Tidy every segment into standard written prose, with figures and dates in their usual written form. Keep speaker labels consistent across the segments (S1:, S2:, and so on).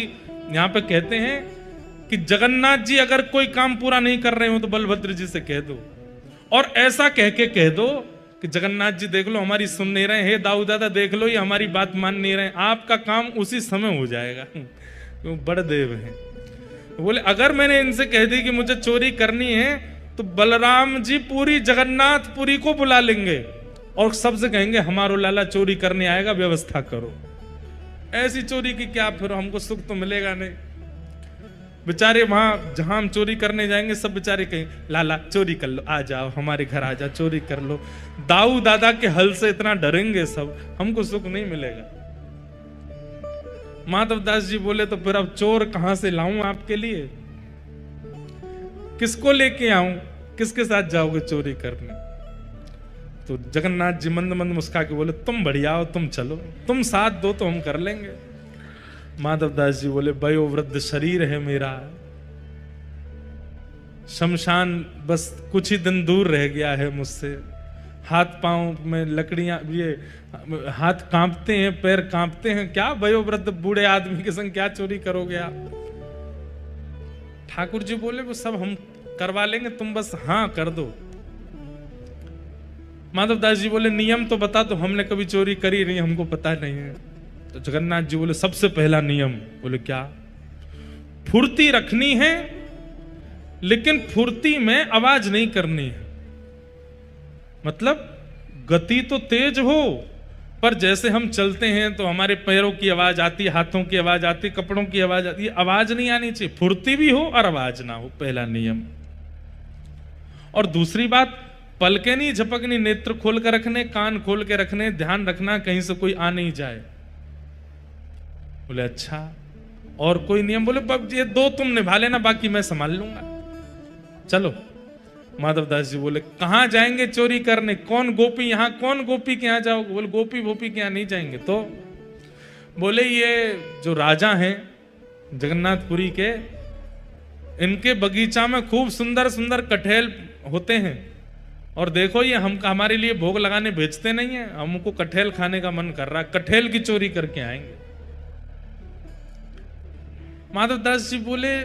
S1: यहाँ पे कहते हैं कि जगन्नाथ जी अगर कोई काम पूरा नहीं कर रहे हो तो बलभद्र जी से कह दो, और ऐसा कह के कह दो कि जगन्नाथ जी देख लो हमारी सुन नहीं रहे, हे दाऊ दादा देख लो ये हमारी बात मान नहीं रहे, आपका काम उसी समय हो जाएगा। वो बड़े देव हैं। बोले अगर मैंने इनसे कह दी कि मुझे चोरी करनी है तो बलराम जी पूरी जगन्नाथपुरी को बुला लेंगे और सबसे कहेंगे हमारो लाला चोरी करने आएगा, व्यवस्था करो। ऐसी चोरी की क्या, फिर हमको सुख तो मिलेगा नहीं। बेचारे वहां जहां हम चोरी करने जाएंगे सब बेचारे कहें लाला चोरी कर लो, आ जाओ हमारे घर आ जाओ, चोरी कर लो। दाऊ दादा के हल से इतना डरेंगे सब, हमको सुख नहीं मिलेगा। माधवदास जी बोले तो फिर अब चोर कहां से लाऊं आपके लिए, किसको लेके आऊं, किसके साथ जाओगे चोरी करने? तो जगन्नाथ जी मंद मंद मुस्का के बोले तुम बढ़िया हो, तुम चलो, तुम साथ दो तो हम कर लेंगे। माधवदास जी बोले वयोवृद्ध शरीर है मेरा, शमशान बस कुछ ही दिन दूर रह गया है मुझसे, हाथ पांव में लकड़ियां, ये हाथ कांपते हैं, पैर कांपते हैं, क्या वयोवृद्ध बूढ़े आदमी के संग क्या चोरी करोगे आप? ठाकुर जी बोले वो सब हम करवा लेंगे, तुम बस हाँ कर दो। माधवदास जी बोले नियम तो बता, तो हमने कभी चोरी करी नहीं, हमको पता नहीं है। तो जगन्नाथ जी बोले सबसे पहला नियम, बोले क्या? फुर्ती रखनी है लेकिन फुर्ती में आवाज नहीं करनी है। मतलब गति तो तेज हो पर जैसे हम चलते हैं तो हमारे पैरों की आवाज आती है, हाथों की आवाज आती है, कपड़ों की आवाज आती है, आवाज नहीं आनी चाहिए। फुर्ती भी हो और आवाज ना हो, पहला नियम। और दूसरी बात, पलके नहीं झपकनी, नेत्र खोल कर रखने, कान खोल के रखने, ध्यान रखना कहीं से कोई आ नहीं जाए। बोले अच्छा, और कोई नियम? बोले ये दो तुम निभा लेना, बाकी मैं संभाल लूंगा, चलो। माधवदास जी बोले कहां जाएंगे चोरी करने? कौन गोपी, यहां कौन गोपी के यहां जाओगे? बोले गोपी भोपी के यहां नहीं जाएंगे। तो बोले ये जो राजा हैं जगन्नाथपुरी के, इनके बगीचा में खूब सुंदर सुंदर कटहल होते हैं, और देखो ये हम हमारे लिए भोग लगाने भेजते नहीं है, हमको कटहल खाने का मन कर रहा है, कटहल की चोरी करके आएंगे। माधवदास जी बोले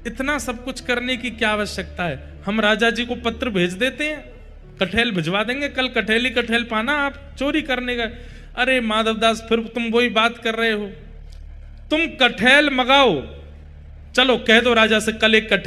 S1: इतना सब कुछ करने की क्या आवश्यकता है, हम राजा जी को पत्र भेज देते हैं, कटहल भिजवा देंगे, कल कटहल ही कटहल पाना, आप चोरी करने का। अरे माधवदास फिर तुम वही बात कर रहे हो, तुम कटहल मंगाओ, चलो कह दो राजा से कल एक कटहल